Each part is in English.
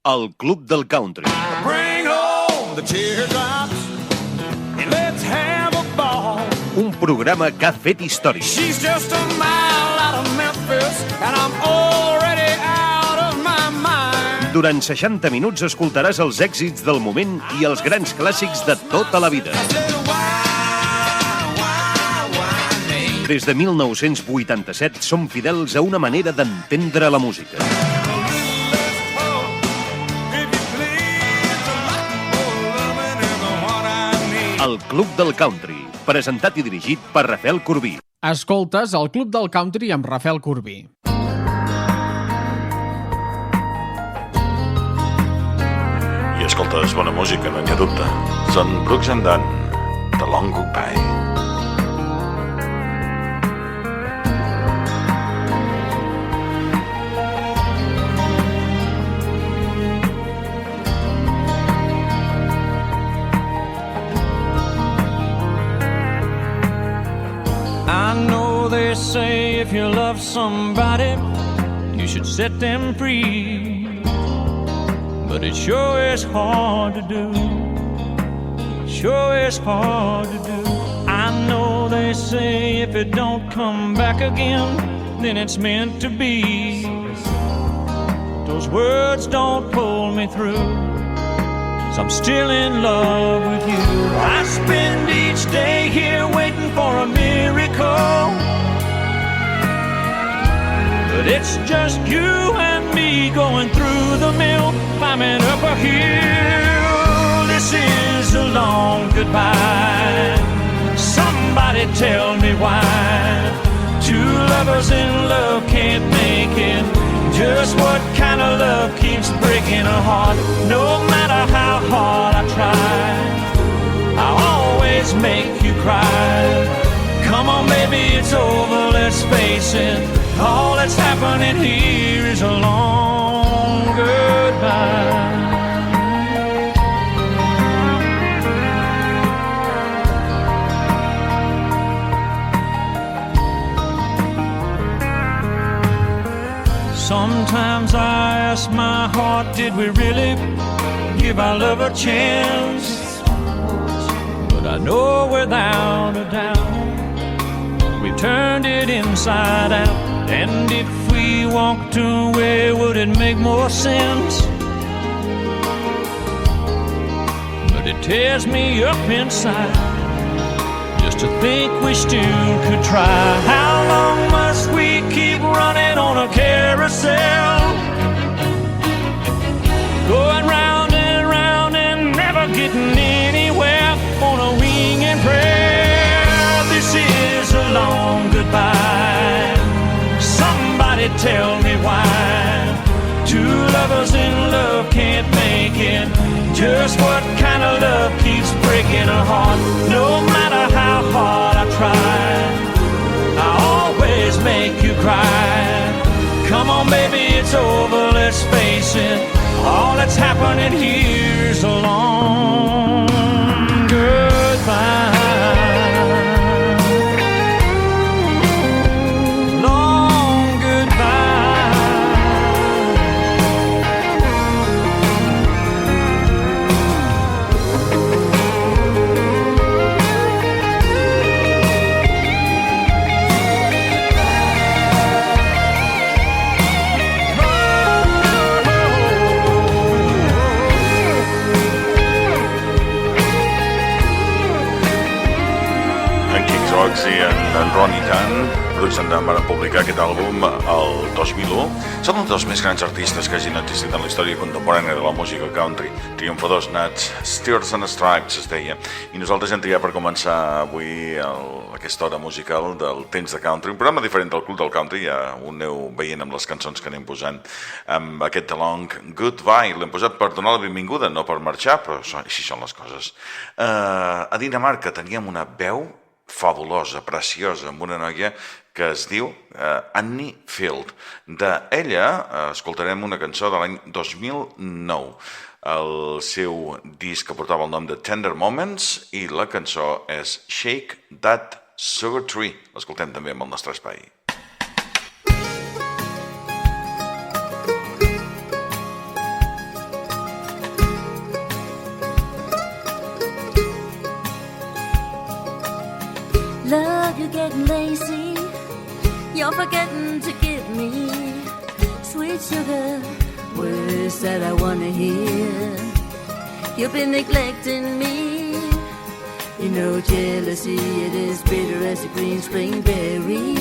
El Club del Country. Bring home the teardrops and let's have a ball. Un programa que ha fet història. She's just a mile out of Memphis and I'm already out of my mind. Durant 60 minuts escoltaràs els èxits del moment i els grans clàssics de tota la vida. Des de 1987 som fidels a una manera d'entendre la música. El Club del Country, presentat i dirigit per Rafel Corbí. Escoltes el Club del Country amb Rafel Corbí. I escoltes bona música, no n'hi ha dubte. Són Brooks and Dunn, The Long Goodbye. I know they say if you love somebody, you should set them free. But it sure is hard to do. Sure is hard to do. I know they say if it don't come back again, then it's meant to be. Those words don't pull me through, 'cause I'm still in love with you. I spend each day here waiting for a miracle, but it's just you and me going through the mill, climbing up a hill. This is a long goodbye. Somebody tell me why two lovers in love can't make it. Just what kind of love keeps breaking a heart? No matter how hard I try, I always make you cry. Come on baby, it's over, let's face it. All that's happening here is a long goodbye. Sometimes I ask my heart, did we really give our love a chance? But I know without a doubt we turned it inside out. And if we walked away, would it make more sense? But it tears me up inside just to think we still could try. How long must we keep running on a carousel, going round and never getting anywhere on a wing and prayer? This is a long goodbye. Somebody tell me why two lovers in love can't make it. Just what kind of love keeps breaking a heart? No matter how hard I try, I always make you cry. Come on baby, it's over, let's face it. All that's happening here's a long goodbye. I en Ronnie Dunn, Brooks and Dunn, van publicar aquest àlbum el 2001. Són els dos més grans artistes que hagin existit en la història contemporània de la música country. Triomfadors nats, Stars and Stripes es deia. I nosaltres hem triat per començar avui aquesta hora musical del temps de country, un programa diferent del Club del Country, ja ho aneu veient amb les cançons que anem posant. Amb aquest The Long Goodbye l'hem posat per donar la benvinguda, no per marxar, però així són les coses. A Dinamarca teníem una veu fabulosa, preciosa, amb una noia que es diu Annie Field. D'ella escoltarem una cançó de l'any 2009. El seu disc que portava el nom de Tender Moments i la cançó és Shake That Sugar Tree. L'escoltem també amb el nostre espai. you're forgetting to give me sweet sugar, words that I wanna hear. You've been neglecting me. You know jealousy, it is bitter as a green spring berry.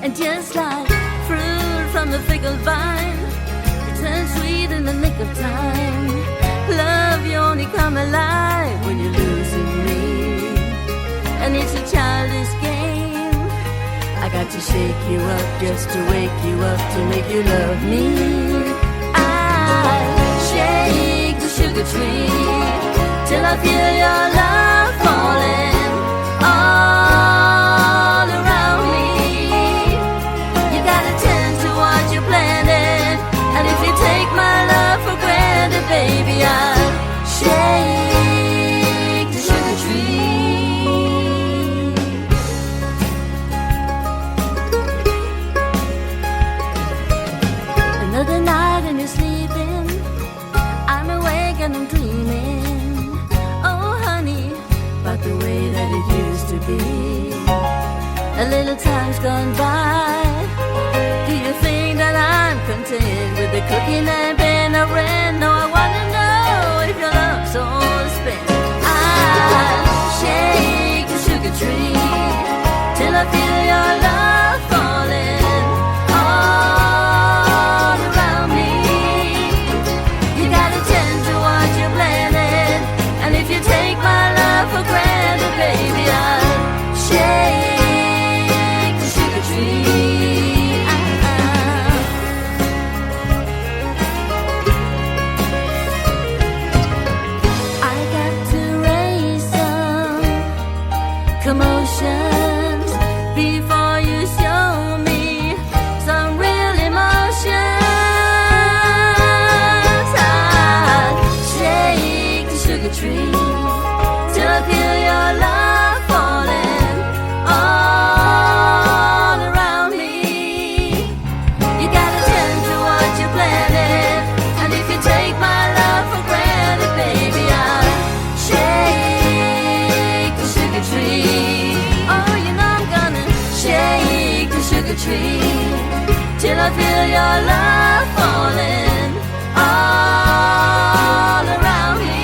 And just like fruit from the fickle vine, it turns sweet in the nick of time. Love, you only come alive when you're losing me. And it's a childish game. I got to shake you up just to wake you up to make you love me. I shake the sugar tree till I feel your love falling all around me. You gotta tend to what you planted, and if you take my love for granted, baby, I'll shake the sugar tree. Another night and you're sleeping, I'm awake and I'm dreaming, oh honey, about the way that it used to be. A little time's gone by. Do you think that I'm content with the cooking and been a rent? No, I wanna know if your love's all spent. I'll shake the sugar tree till I feel your love falling all around me. You gotta tend to what you planted, and if you take my love for granted, baby, I'll shake the sugar tree. I got to raise some commotions before you show me some real emotions. I'll shake the sugar tree till I feel your love falling all around me. You gotta tend to what you planted, and if you take my love for granted, baby, I'll shake the sugar tree. Oh, you know I'm gonna shake the sugar tree till I feel your love falling all around me.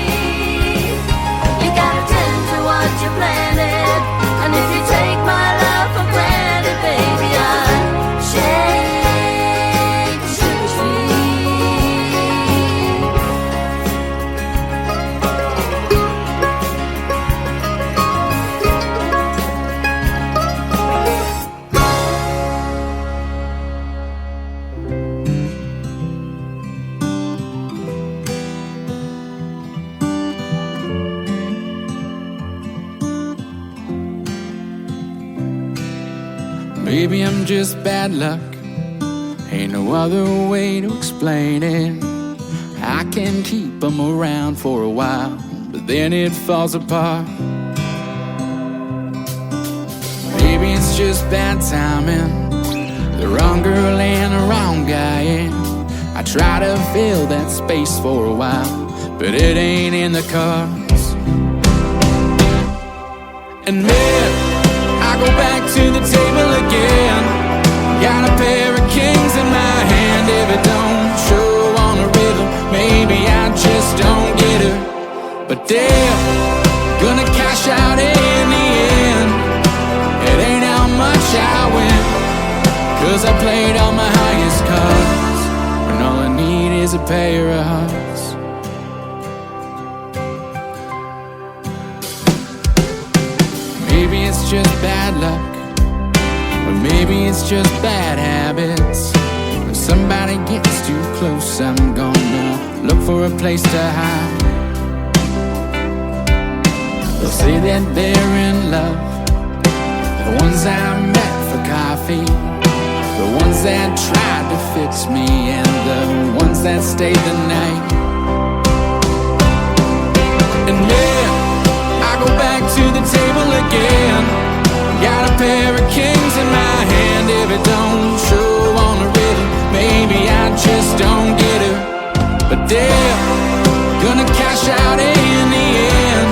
You gotta tend to what you planted, and if you take my love for granted, baby, I'll shake the sugar tree. Maybe I'm just bad luck, ain't no other way to explain it. I can keep them around for a while, but then it falls apart. Maybe it's just bad timing, the wrong girl and the wrong guy, and I try to fill that space for a while, but it ain't in the cards. And man, I go back to the table again. Got a pair of kings in my hand. If it don't show on the rhythm, maybe I just don't get her. But damn, gonna cash out in the end. It ain't how much I win, 'cause I played all my highest cards, when all I need is a pair of hearts. Maybe it's just bad luck, or maybe it's just bad habits. When somebody gets too close, I'm gonna look for a place to hide. They'll say that they're in love, the ones I met for coffee, the ones that tried to fix me, and the ones that stayed the night. And yeah, I go back to the table again. Got a pair of kings in my hand. If it don't show on the rhythm, maybe I just don't get her. But damn, gonna cash out in the end.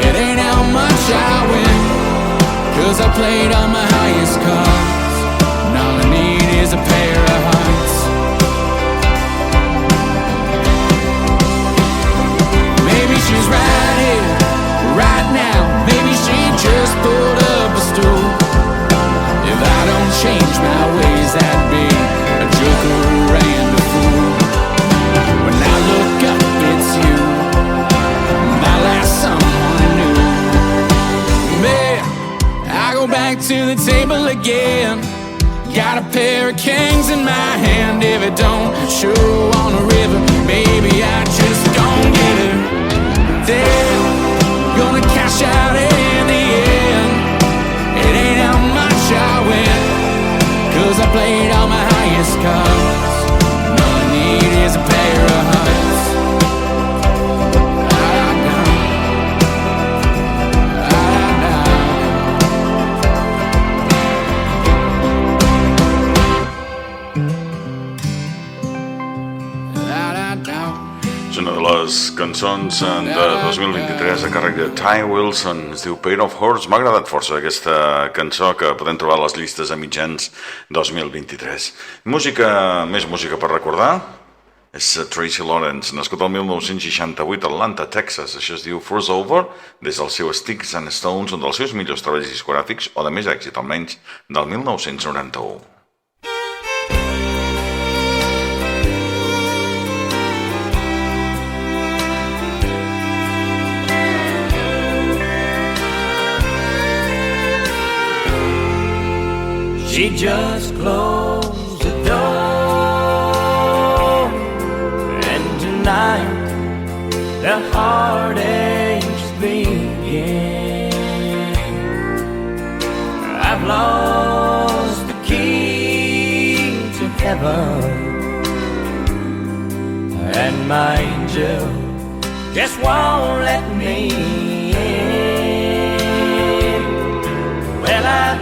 It ain't how much I win, 'cause I played all my highest cards, to the table again. Got a pair of kings in my hand. If it don't show on a river, maybe I just don't get it. They're gonna cash out in the end. It ain't how much I win, 'cause I played all my highest cards. All I need is a pair of hearts. Les cançons de 2023 a càrrec de Ty Wilson, es diu Pair of Horse. M'ha agradat força aquesta cançó, que podem trobar a les llistes a mitjans 2023. Més música per recordar és Tracy Lawrence, nascut el 1968 a Atlanta, Texas. Això es diu First Over, des del seu Sticks and Stones, un dels seus millors treballs discogràfics, o de més èxit almenys, del 1991. She just closed the door, and tonight the heartaches begin. I've lost the key to heaven, and my angel just won't let me in. Well, I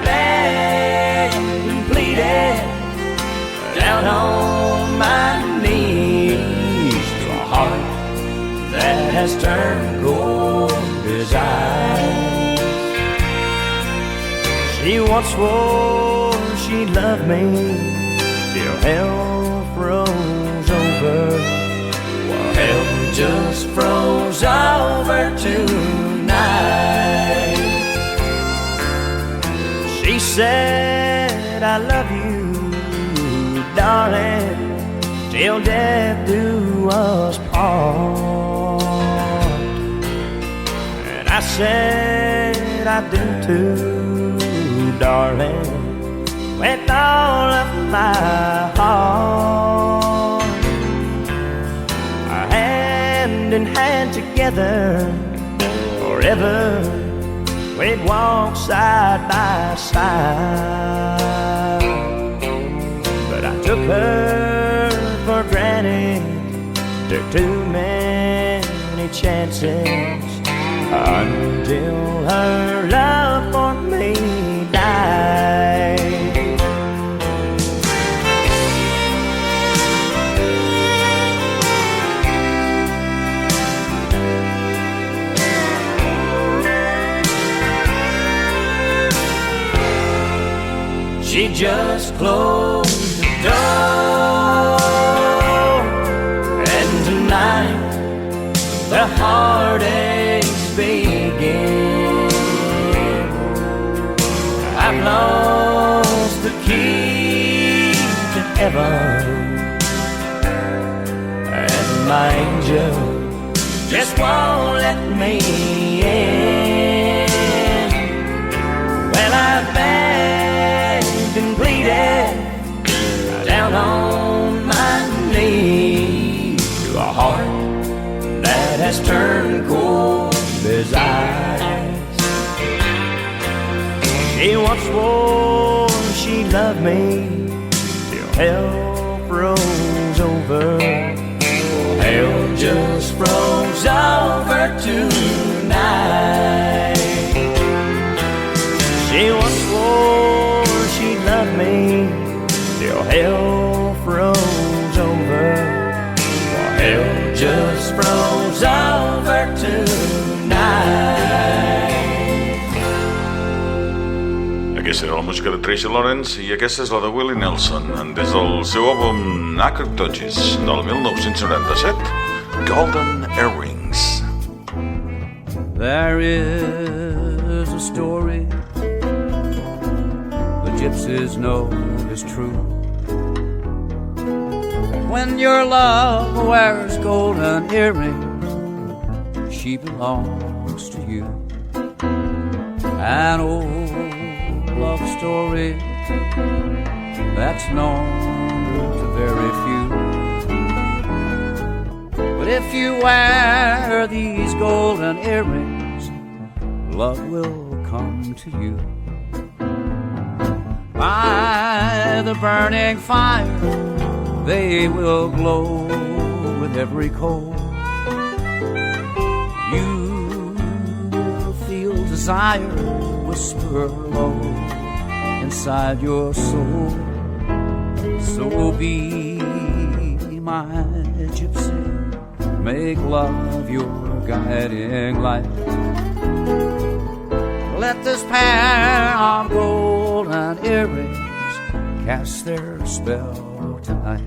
down on my knees to a heart that has turned cold as ice. She once swore she loved me till hell froze over. Well, hell just froze over tonight. She said, I love you, darling, till death do us part. And I said I do too, darling, with all of my heart. Our hand in hand together forever, we'd walk side by side. Took her for granted, took too many chances, until her love for me died. She just closed door, and tonight the heartaches begin. I've lost the key to heaven, and my angel just won't let me in. Well, I've begged and pleaded down on my knees to a heart that has turned cold as ice. She once swore she loved me till hell froze over. Oh, hell just froze over tonight. She once swore she loved me till hell froze over. Well, hell just froze over tonight. Aquesta era la música de Tracy Lawrence i aquesta és la de Willie Nelson des del seu àlbum Naked Touches del 1997, Golden Earrings. There is a story the gypsies know is true. When your love wears golden earrings, she belongs to you. And oh, love story that's known to very few. But if you wear these golden earrings, love will come to you. By the burning fire, they will glow with every coal. You will feel desire whisper low inside your soul. So be my gypsy, make love your guiding light. Let this pair of golden earrings cast their spell tonight.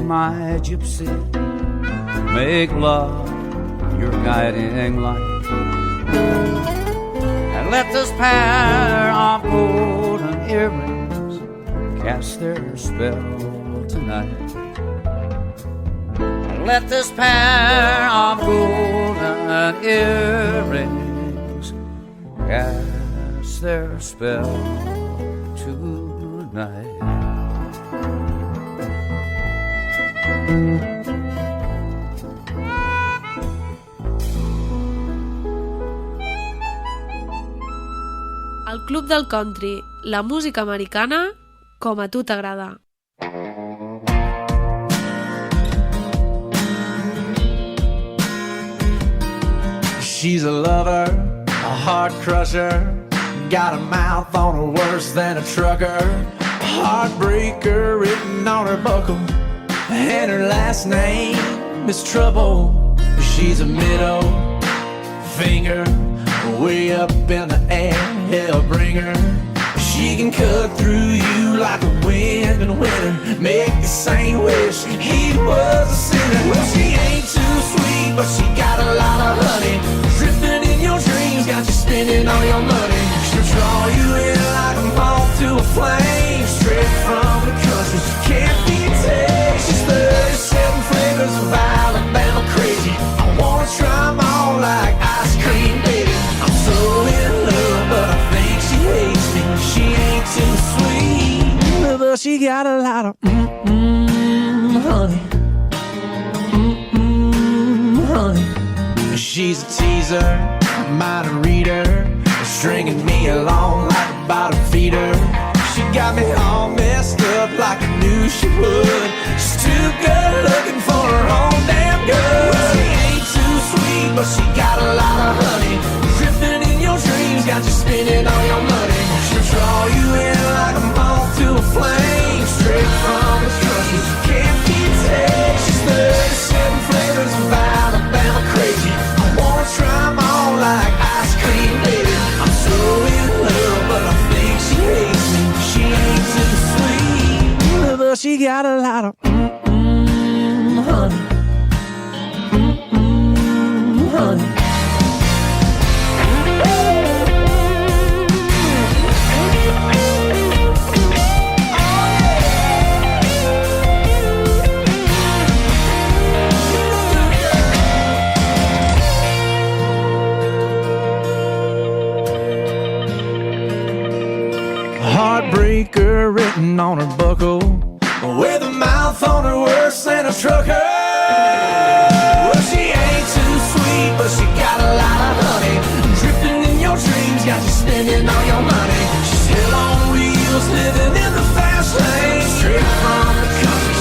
My gypsy, make love your guiding light, and let this pair of golden earrings cast their spell tonight. And let this pair of golden earrings cast their spell tonight. El Club del Country, la música americana com a tu t'agrada. She's a lover, a heart crusher, got a mouth on her worse than a trucker, heartbreaker written on her buckle, and her last name is Trouble. She's a middle finger way up in the air, hellbringer. She can cut through you like a wind in winter, make the saint wish he was a sinner. Well, she ain't too sweet, but she got a lot of honey, drifting in your dreams, got you spending all your money. She'll draw you in like a moth to a flame, straight from the country, she can't be tamed. She's 37 flavors of Alabama crazy, I wanna try them all like ice cream, baby. I'm so in love, but I think she hates me. She ain't too sweet, but she got a lot of honey, honey. She's a teaser, a minor reader, stringing me along like a bottom feeder. She got me all messed up like I knew she would. She's too good looking for her own damn good. Well, she ain't too sweet, but she got a lot of honey, drifting in your dreams, got you spending all your money. She'll draw you in like a moth to a flame, straight from the country, she can't be tamed. She's 37 flavors of Alabama crazy, I wanna try them all like ice cream, baby. I'm so in love, but I think she hates me. She ain't too sweet, but she got a lot of honey, honey. Heartbreaker written on her buckle, with a mouth on her worse than a trucker. Well, she ain't too sweet, but she got a lot of honey, drifting in your dreams, got you spending all your money. She's hell on wheels, living in the fast lane, straight from the country,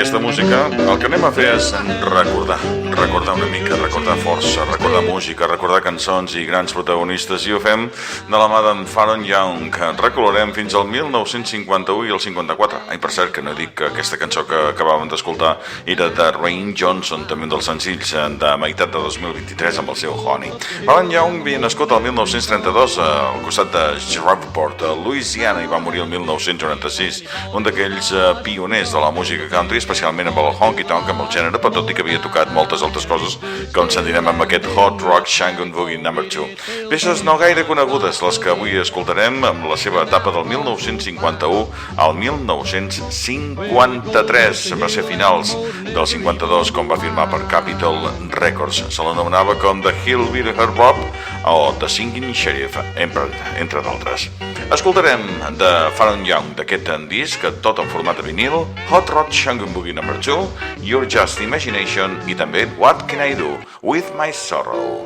aquesta música, el que anem a fer és recordar una mica, recordar força, recordar música, recordar cançons i grans protagonistes, i ho fem de la mà d'en Faron Young. Recolorem fins al 1951 i el 54. Ai, per cert, que no dic que aquesta cançó que acabàvem d'escoltar era de Rain Johnson, també un dels senzills de meitat de 2023 amb el seu Honey. Faron Young havia nascut el 1932 al costat de Shreveport, a Louisiana, i va morir el 1996. Un d'aquells pioners de la música country, especialment amb el honky-tonk, amb el gènere, però tot i que havia tocat moltes altres coses, com sentirem amb aquest Hot Rock Shangun Boogie No. 2. Peces no gaire conegudes, les que avui escoltarem, amb la seva etapa del 1951 al 1953. Va ser finals del 52 com va firmar per Capitol Records. Se l'anomenava com The Hillbilly Bop o The Singing Sheriff, entre d'altres. Escoltarem de Faron Young, d'aquest disc, tot en format de vinil, Hot Rod Shangun Boogie No. 2, Your Just Imagination i també What Can I Do With My Sorrow.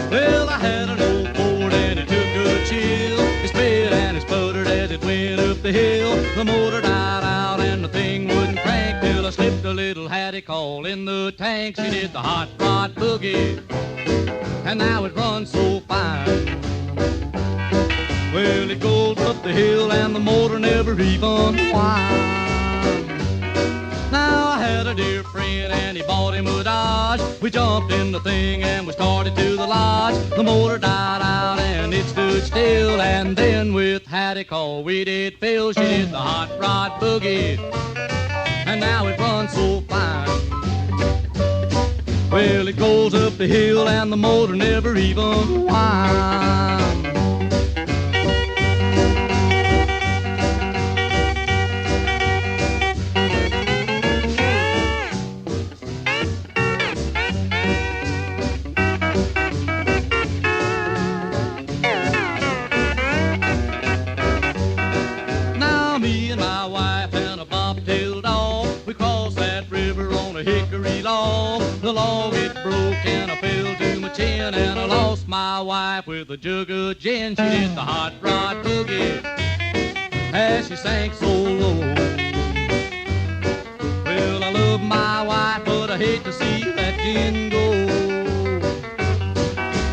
Well, I had an old Ford and it took a chill. It sped and it sputtered as it went up the hill. The motor died out and the thing wouldn't crank till I slipped a little hattie call in the tank. She did the hot rod boogie, and now it runs so fine. Well, it goes up the hill and the motor never even whines. Now I had a dear friend and he bought him a Dodge. We jumped in the thing and we started to the lodge. The motor died out and it stood still, and then with Hattie call we did fill. She did the hot rod boogie, and now it runs so fine. Well, it goes up the hill and the motor never even whines. The log it broke and I fell to my chin, and I lost my wife with a jug of gin. She did the hot rod boogie as she sank so low. Well, I love my wife, but I hate to see that gin go.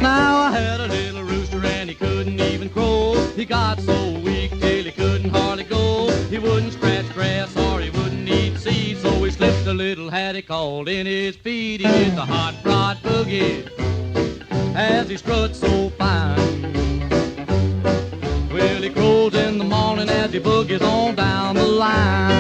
Now I had a little rooster and he couldn't even crow. He got so weak till he couldn't hardly go. He wouldn't scratch grass or he wouldn't eat seeds, so he slipped a little hattie called in his feet. He did the hot rod boogie as he struts so fine. Well, he crows in the morning as he boogies on down the line.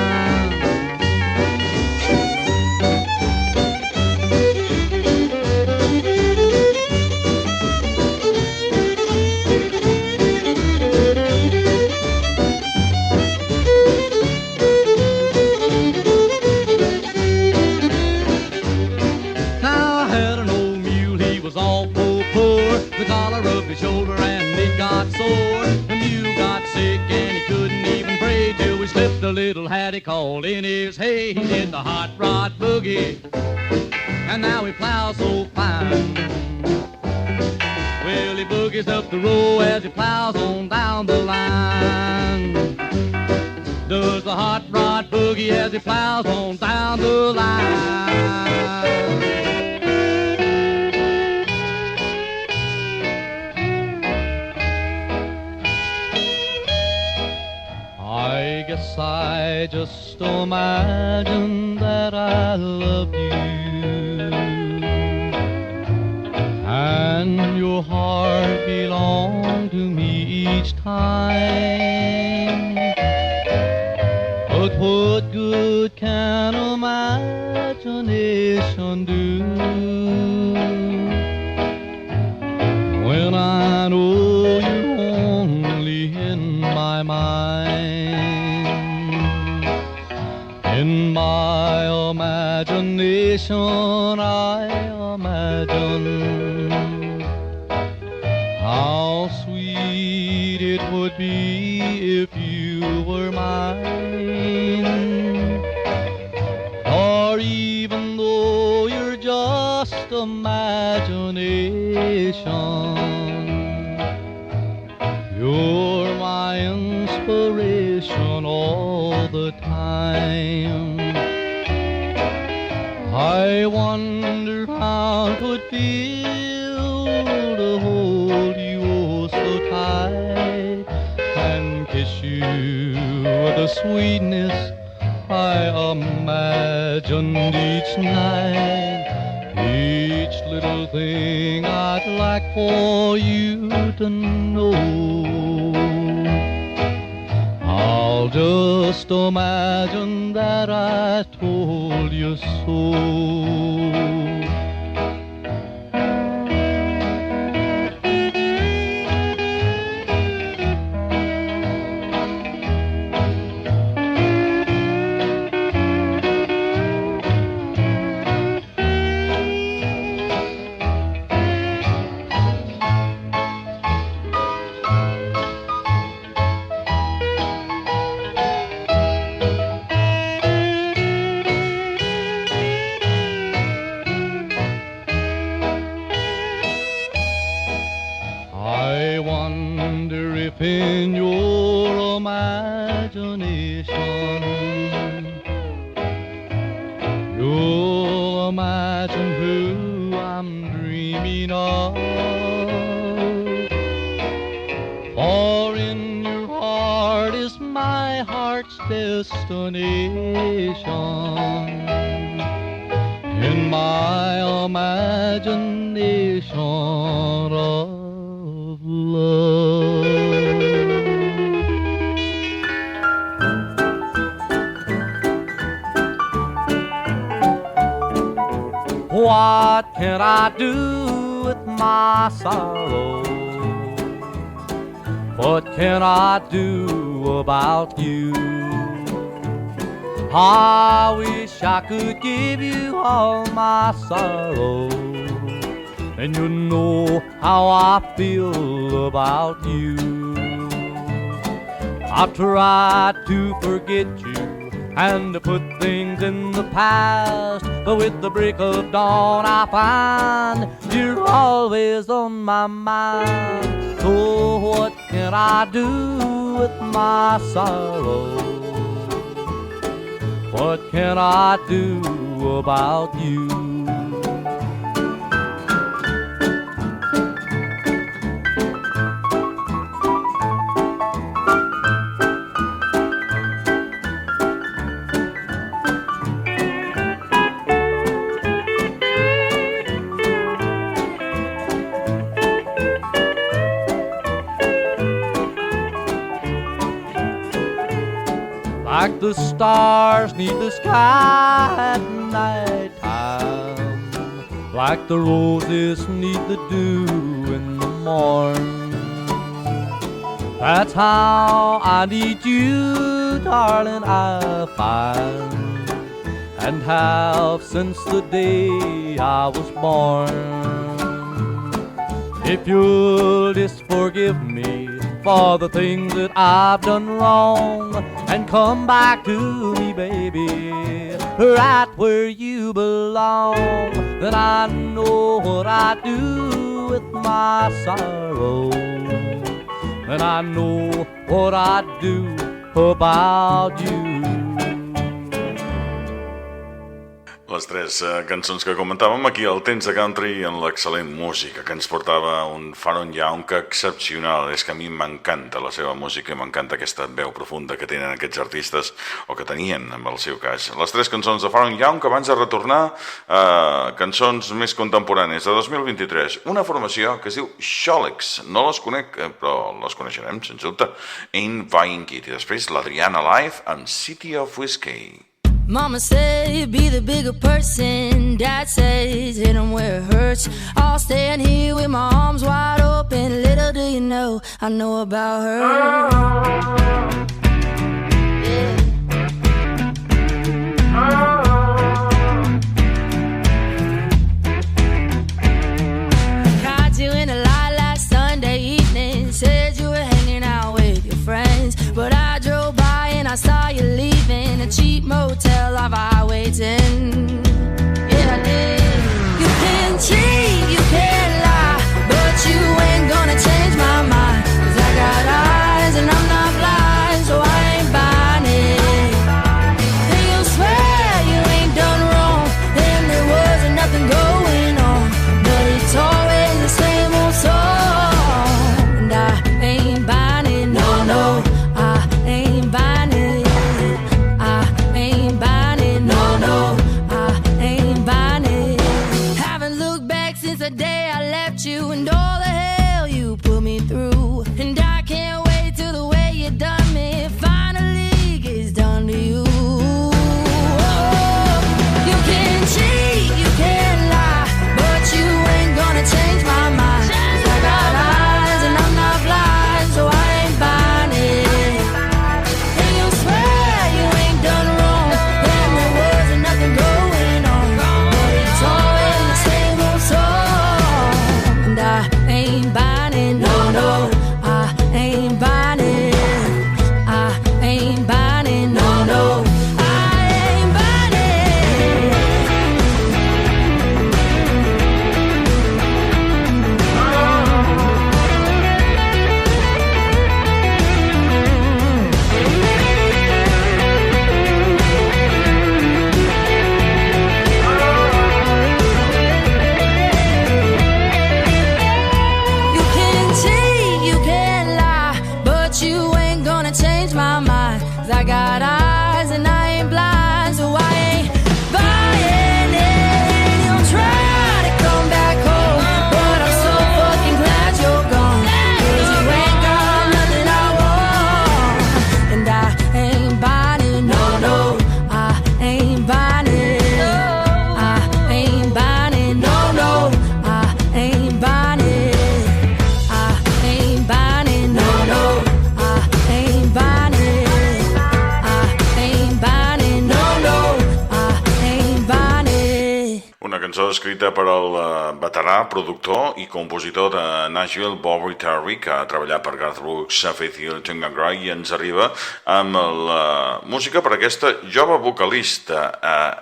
Shoulder and it got sore. The mule got sick and he couldn't even pray till we slipped a little hattie called in his hay. He did the hot rod boogie, and now he plows so fine. Well, he boogies up the road as he plows on down the line. Does the hot rod boogie as he plows on down the line. I guess I just imagined that I loved you, and your heart belonged to me each time. But what good can imagination do when I know you're only in my mind? In my imagination I imagine how sweet it would be if you were mine. Or even though you're just imagination, you're my inspiration time. I wonder how it would feel to hold you so tight and kiss you with a sweetness I imagined each night. Each little thing I'd like for you to know, I'll just imagine that I told you so. In your imagination, you'll imagine who I'm dreaming of. For in your heart is my heart's destination. In my imagination of love. What can I do with my sorrow? What can I do about you? I wish I could give you all my sorrow, and you know how I feel about you. I've tried to forget you and to put things in the past, but with the break of dawn I find you're always on my mind. So what can I do with my sorrow? What can I do about you? Like the stars need the sky at night time, like the roses need the dew in the morn. That's how I need you, darling, I find, and have since the day I was born. If you'll just forgive me for the things that I've done wrong, and come back to me, baby, right where you belong, then I know what I do with my sorrow, and I know what I do about you. Les tres cançons que comentàvem aquí al Temps de Country en l'excel·lent música que ens portava un Faron Young excepcional. És que a mi m'encanta la seva música i m'encanta aquesta veu profunda que tenen aquests artistes, o que tenien en el seu cas. Les tres cançons de Faron Young, que abans de retornar cançons més contemporànies de 2023. Una formació que es diu Xòlex. No les conec, però les coneixerem, sens dubte. Ain't Buying It. I després l'Adriana Live amb City of Whiskey. Mama said be the bigger person. Dad says hit him where it hurts. I'll stand here with my arms wide open. Little do you know I know about her. Yeah. Caught you in the light last Sunday evening. Said you were hanging out with your friends, but I drove by and I saw you leaving a cheap motel off Highway 10. Yeah, I did. You can cheat, you can lie, but you ain't gonna change my mind. 'Cause I got eyes and I'm not blind, so the day I left you and all the hell you put me through. And I can't wait till the way you done me finally gets done to you. Oh, you can cheat, you can lie, but you ain't gonna change my mind. 'Cause I got eyes and I'm not blind, so I ain't buying it. And you swear you ain't done wrong, and there wasn't nothing going on, but it's all in the same old song. And I ain't buying it, no, no, I ain't buying it. I ain't buying it, no, no, I ain't buying it. You can cheat, you can lie, but you ain't gonna change my mind. 'Cause I got eyes and I ain't blind, so I ain't buying it. You'll try to come back home, but I'm so fucking glad you're gone. 'Cause you ain't got nothing I want. And I ain't buying it, no, no, I ain't buying it. I ain't buying it, no, no, I ain't buying it. I ain't buying it, no, no, I ain't buying it. I ain't buying it, no, no, I ain't buying it. Una cançó escrita per el veterà, productor i compositor de Nashville, Bobby Terry, que ha treballat per Garth Brooks, Faith Hill, Tim McGrath, i ens arriba amb la música per aquesta jove vocalista.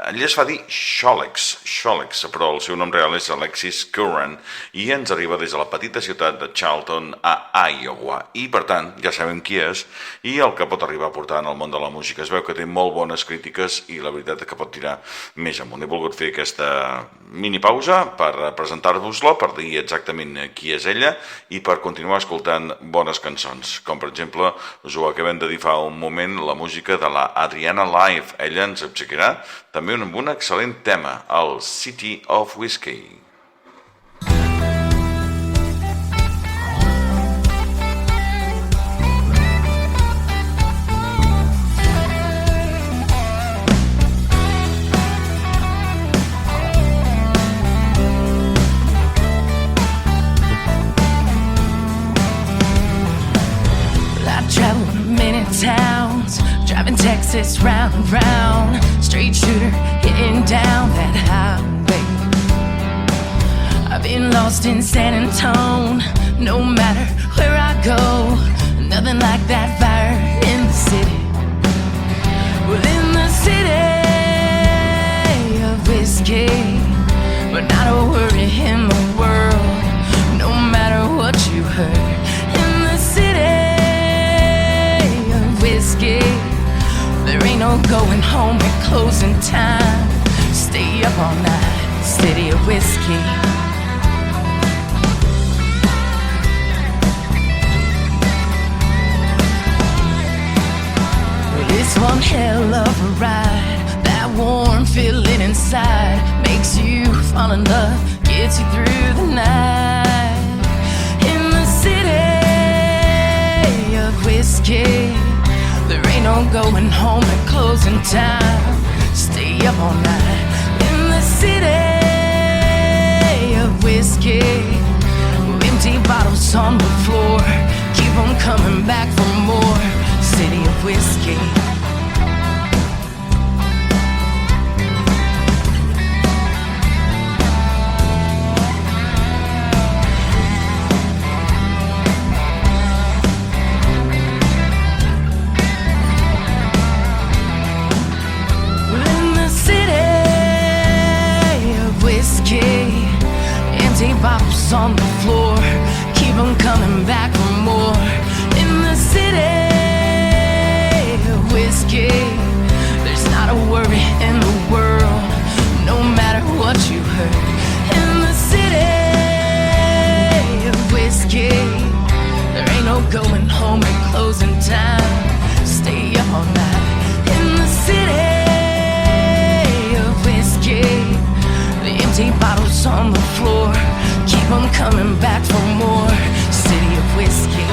Ell es fa dir Xolex, però el seu nom real és Alexis Curran, i ens arriba des de la petita ciutat de Charlton, a Iowa. I, per tant, ja sabem qui és i el que pot arribar a portar en el món de la música. Es veu que té molt bones crítiques i la veritat és que pot tirar més amunt. He volgut fer aquesta mini pausa per presentar-vos-la, per dir exactament qui és ella i per continuar escoltant bones cançons, com per exemple us ho acabem de dir fa un moment, la música de la Adriana Live. Ella ens obsequiarà també amb un excel·lent tema, el City of Whiskey. Towns, driving Texas round and round, straight shooter hitting down that highway. I've been lost in San Antone, no matter where I go, nothing like that fire in the city. Well, in the city of whiskey, but not a worry in the world, no matter what you heard. In the city whiskey, there ain't no going home at closing time. Stay up all night, city of whiskey. Well, it's one hell of a ride. That warm feeling inside makes you fall in love, gets you through the night. In the city of whiskey, there ain't no going home at closing time. Stay up all night in the city of whiskey. Empty bottles on the floor, keep on coming back for more. City of whiskey. Empty bottles on the floor, keep on coming back for more. In the city of whiskey, there's not a worry in the world, no matter what you heard. In the city of whiskey, there ain't no going home at closing time. Stay up all night. In the city of whiskey, the empty bottles bottles on the floor, keep on coming back for more. City of whiskey.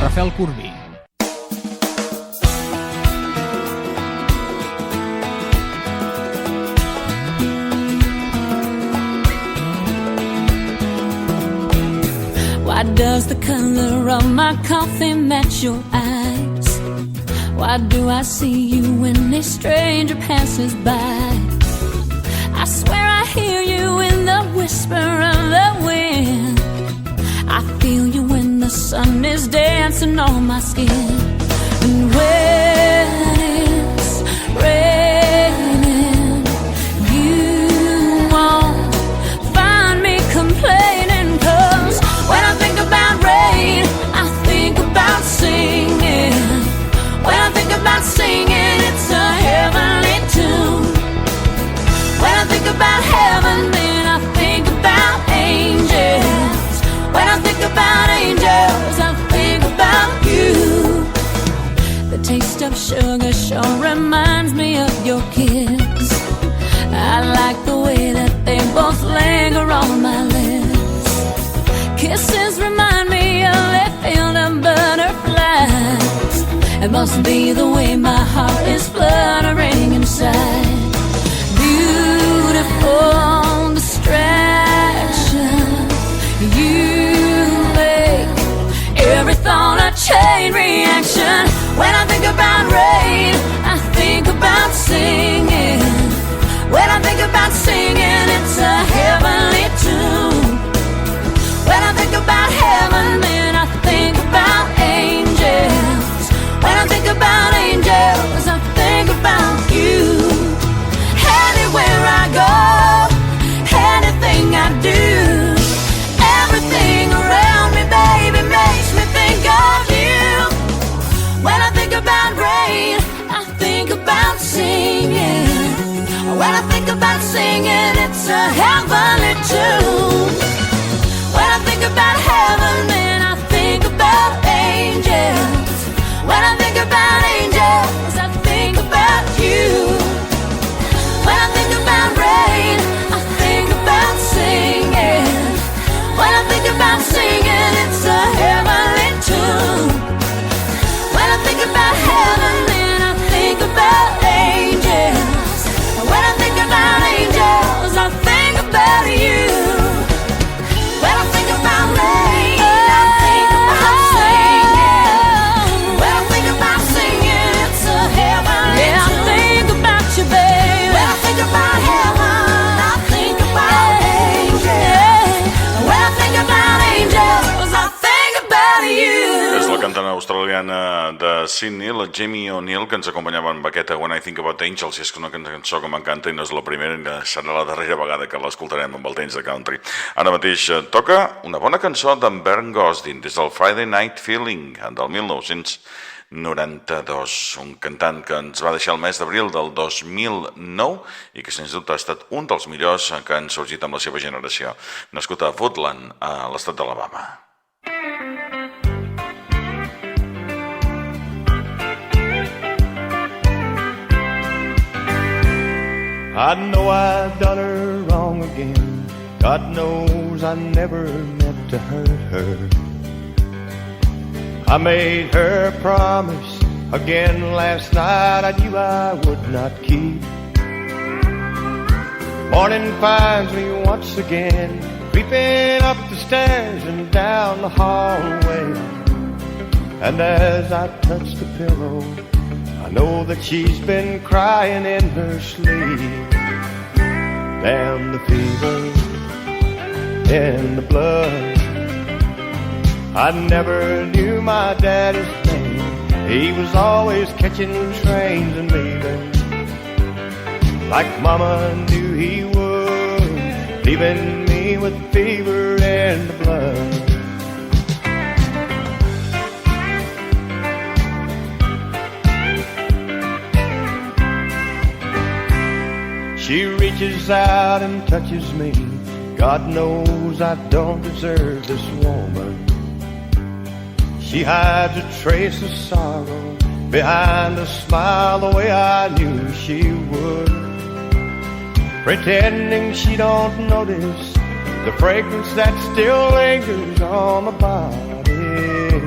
Rafel Corbí. Why does the color of my coffee match your eyes? Why do I see you when a stranger passes by? I swear I hear you in the whisper of the wind. I feel you when the sun is dancing on my skin. And when it's raining, you won't find me complaining. 'Cause when I think about rain, I think about singing. When I think about singing, it's a heavenly tune. When I think about heaven, then I think about angels. When I think about angels, I think about you. The taste of sugar sure reminds me of your kiss. I like the way that they both linger on my lips. Kisses remind me of a field of butterflies. It must be the way my heart is fluttering inside. Beautiful distraction. You make every thought a chain reaction. When I think about rain, I think about singing. When I think about singing, it's a heavenly tune. When I think about heaven, then I think about angels. When I think about angels, I think about you. Anywhere I go, anything I do, everything around me, baby, makes me think of you. When I think about rain, I think about singing. When I think about singing, it's a heavenly tune. When I think about heaven, then I think about angels. When I think about angels, I think about you. When I think about rain, I think about singing. When I think about singing, it's a heavenly tune. When I think about heaven, then I think about angels. When I think about angels, I think about you. When I think about rain, I think about singing. When I think about singing, it's a heavenly tune. I think about you, baby. When I think about heaven, I think about angels. When I think about angels, I think about you. És la cantant australiana de Sydney, la Jamie O'Neill, que ens acompanyava amb aquesta When I Think About Angels. I és una cançó que m'encanta i no és la primera ni serà la darrera vegada que l'escoltarem amb el temps de country. Ara mateix toca una bona cançó d'en Bernd Gosdin des del Friday Night Feeling del 1992, un cantant que ens va deixar el mes d'abril del 2009 i que sens dubte ha estat un dels millors que han sorgit amb la seva generació, nascut a Woodland, a l'estat d'Alabama. I know I've done her wrong again. God knows I never meant to hurt her. I made her a promise again last night I knew I would not keep. Morning finds me once again creeping up the stairs and down the hallway. And as I touch the pillow, I know that she's been crying in her sleep. Damn the fever in the blood. I never knew my daddy's name. He was always catching trains and leaving, like Mama knew he would, leaving me with fever in the blood. She reaches out and touches me. God knows I don't deserve this woman. She hides a trace of sorrow behind a smile the way I knew she would, pretending she don't notice the fragrance that still lingers on the body.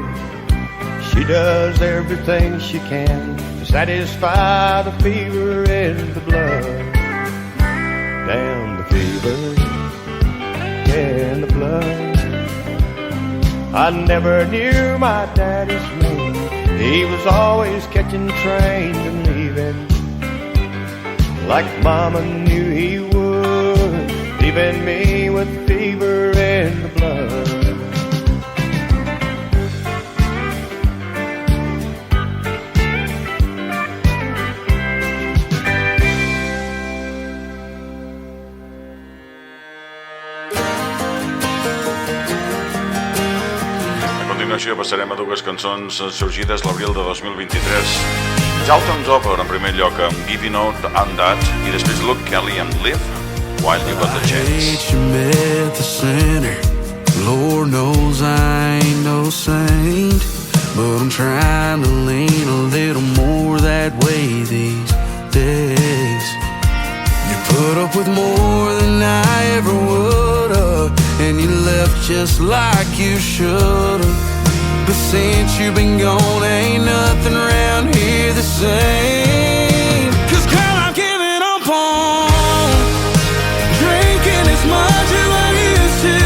She does everything she can to satisfy the fever in the blood. Damn the fever in the blood. I never knew my daddy's name. He was always catching trains and leaving, like Mama knew he would, leaving me with fever in the blood. A continuació passarem a dues cançons sorgides l'abril de 2023. Jalton's Over, en primer lloc, amb Giving Out and That, i després Luke Kelly amb Live While You Got the Chance. You met the center. Lord knows I ain't no saint, but I'm trying to lean a little more that way these days. You put up with more than I ever would've, and you left just like you should've. But since you've been gone, ain't nothing around here the same. 'Cause girl, I'm giving up on drinking as much as I used to.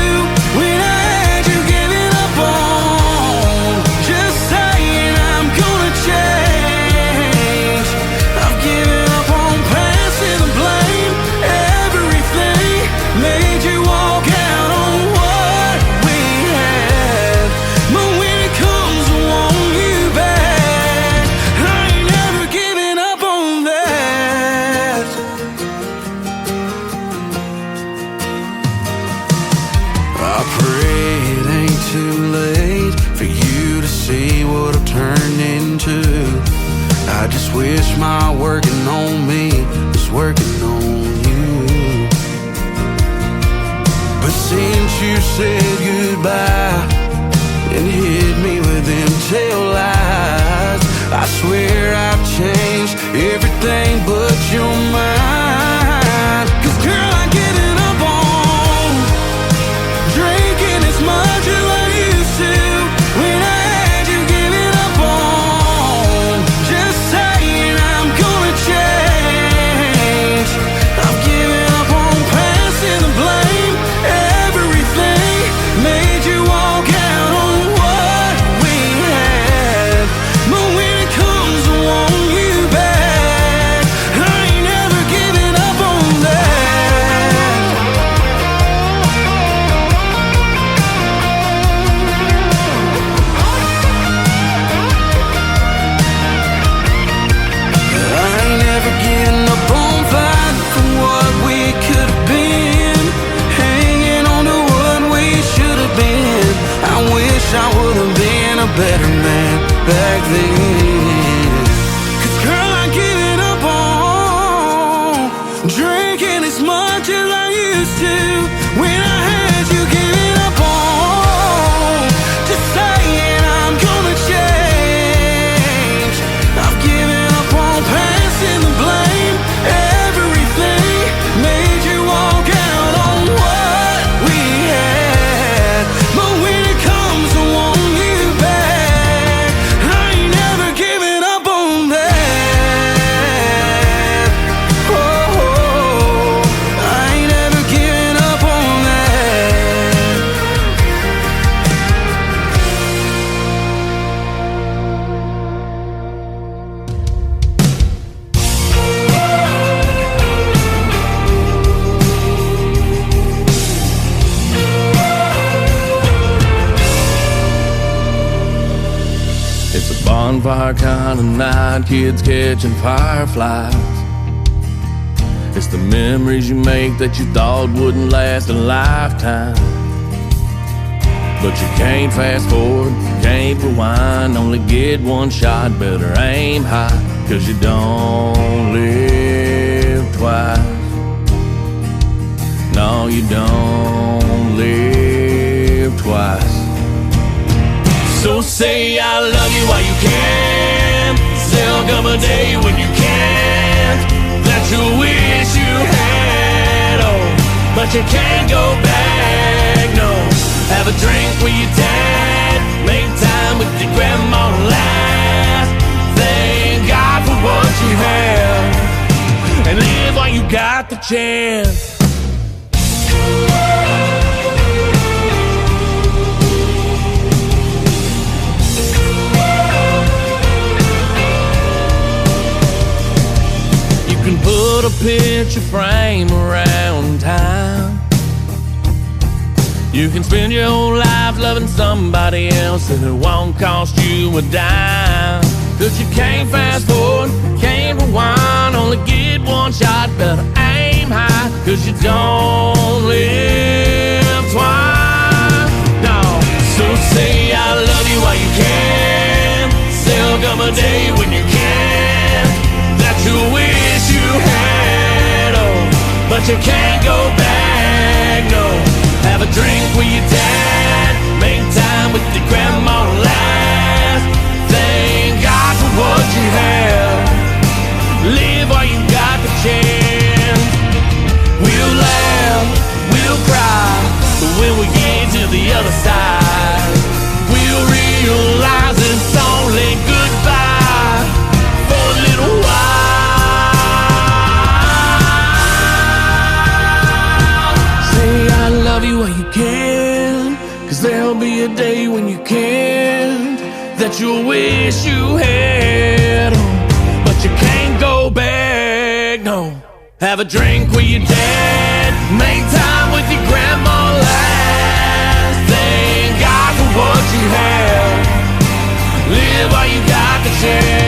When I had you giving up on just saying I'm gonna change. I've given up on passing the blame. Everything made you walk out on what we had. But when it comes to want you back, I ain't never giving up on that. I pray it ain't too late for you to see what I've turned into. I just wish my working on me was working on you. But since you said goodbye and hit me with them tail lies, I swear I've changed everything but your mind. 'Cause girl, I'm getting up on drinking as much as I used to. When I had you giving up on just saying I'm gonna change. I've given up on passing the blame. Everything made you walk out on what we had. But when it comes to want you back, I ain't never giving up on that. I ain't never giving up on fighting for what we could have been, hanging on to what we should have been. I wish I would have been a better man back then. 'Cause girl, I'm giving up on drinking as much as I used to. When I had you giving up on just saying I'm gonna change. I've given up on passing the blame. Everything made you walk out on what we had. But when it comes to want you back, It's a bonfire kind of night, kids catching fireflies. It's the memories you make that you thought wouldn't last a lifetime. But you can't fast forward, can't rewind, only get one shot, better aim high, 'cause you don't live twice. No, you don't live twice. So say I love you while you can. There'll come a day when you can't, that you wish you had, oh, but you can't go back, no. Have a drink with your dad, make time with your grandma last. Thank God for what you have, and live while you got the chance. You can put a picture frame around town. You can spend your whole life loving somebody else and it won't cost you a dime. 'Cause you can't fast forward, can't rewind, only get one shot, better aim high, 'cause you don't live twice. No, so say I love you while you can. There'll come a day when you can't, that you wish you had, oh, but you can't go back, no. Have a drink with your dad, make time with your grandma last. Thank God for what you have, live while you got the chance. We'll laugh, we'll cry, but when we get to the other side, we'll realize it's only goodbye for a little while. I love you while you can, 'cause there'll be a day when you can't, that you'll wish you had, oh, but you can't go back, no. Have a drink with your dad, make time with your grandma last. Thank God for what you have, live while you got the chance.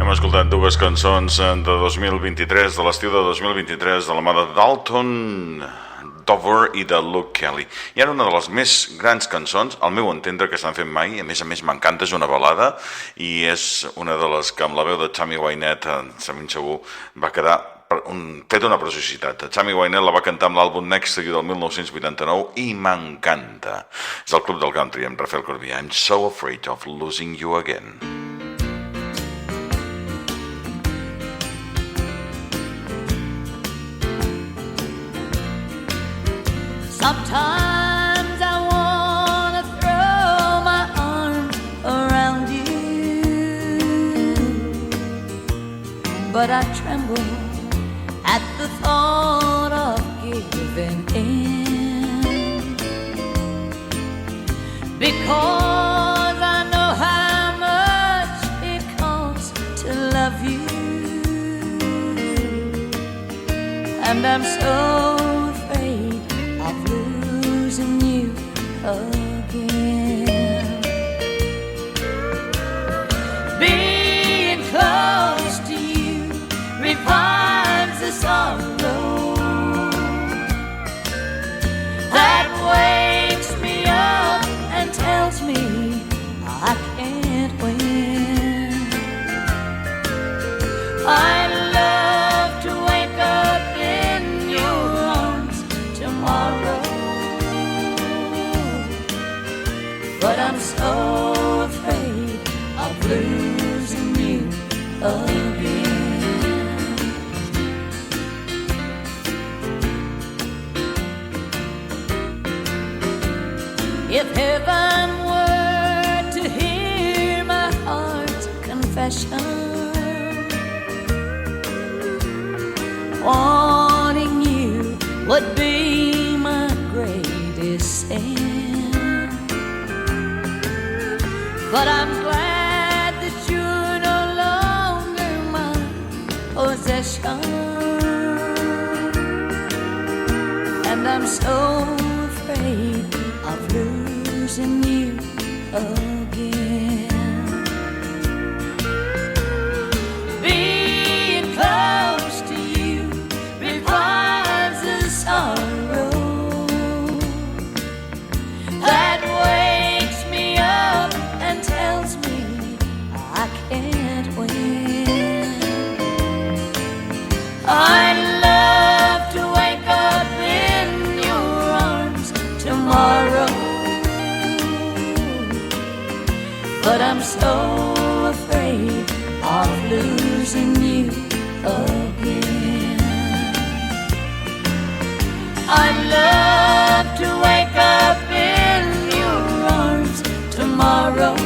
Hem escoltat dues cançons de 2023, de l'estiu de 2023, de la mà de Dalton Dover i de Luke Kelly. I ara una de les més grans cançons, al meu entendre, que s'han fet mai, a més m'encanta, és una balada, i és una de les que amb la veu de Tammy Wynette, ben segur, va quedar fet una preciositat. Tammy Wynette la va cantar amb l'àlbum Next to You del 1989 i m'encanta. És el Club del Country amb Rafel Corbí. I'm so afraid of losing you again. Sometimes I wanna throw my arms around you, but I tremble at the thought of giving in, because I know how much it costs to love you, and I'm so afraid of losing you again. Being close to you revives the sorrow that wakes me up and tells me I can't win. I love to wake up in your arms tomorrow, but I'm so afraid of losing you again. If heaven were to hear my heart's confession, but I'm glad that you're no longer my possession. And I'm so afraid of losing you again. Being close to you requires a sorrow that wakes me up and tells me I can't win. I'd love to wake up in your arms tomorrow, but I'm so afraid of losing you again. I'd love to wake up in your arms tomorrow,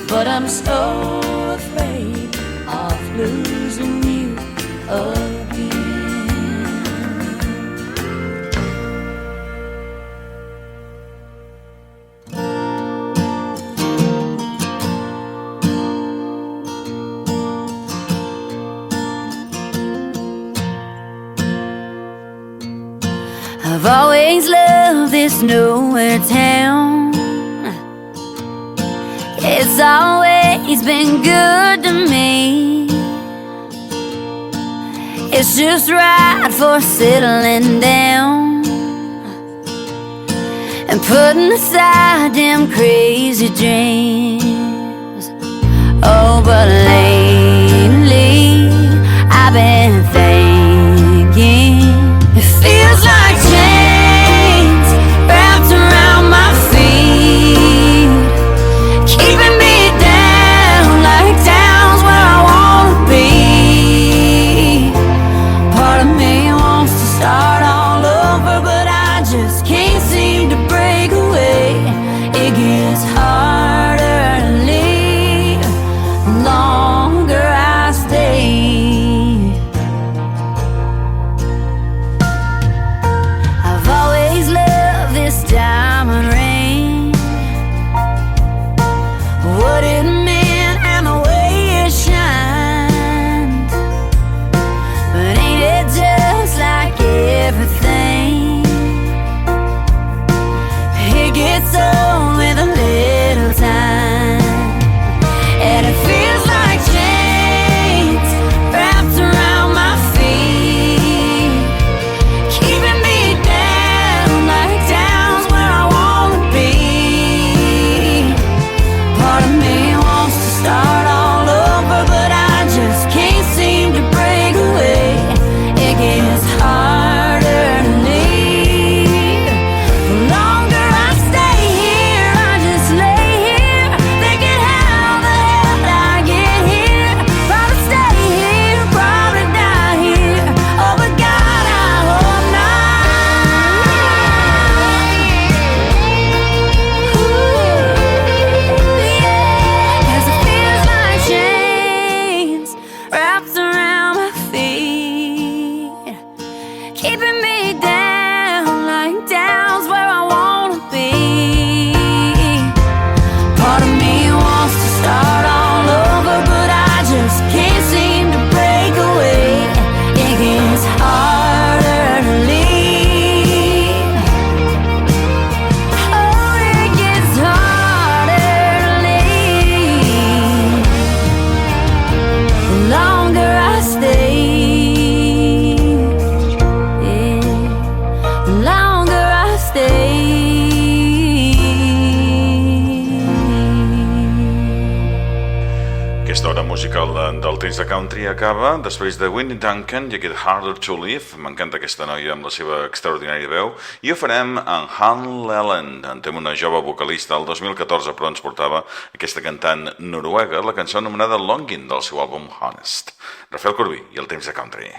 but I'm so afraid of losing you again. I've always loved this nowhere town. It's always been good to me. It's just right for settling down and putting aside them crazy dreams. Oh, but lately I've been thinking it feels like chains wrapped around my feet, keeping me down like down's where I wanna be. Part of me wants to start all over, but I just can't seem to break away. It gets harder to leave the longer I stay. Diamond ring, what it meant and the way it shined, but ain't it just like everything? It gets old with a little time, and it feels like chains wrapped around my feet, keeping me down like down. Start all over, but I just can't seem to break away. It gets harder to leave. The longer I stay here, I just lay here thinking how the hell did I get here? Probably stay here, probably die here. Oh, but God, I hope not. Ooh, yeah, 'cause it feels like chains wrapped around my feet, keeping me down like down's where I wanna be. Part of me wants to start all over, but I just can't seem to break away. It gets harder to leave. Oh, it gets harder to leave. The longer I stay, the longer I stay. Aquesta hora musical del temps de country acaba després de Winnie Duncan i aquest Harder to Live. M'encanta aquesta noia amb la seva extraordinària veu. I ho farem en Han Leland. En tem una jove vocalista. El 2014 però ens portava aquesta cantant noruega, la cançó anomenada Longing del seu àlbum Honest. Rafel Corbí i el temps de country.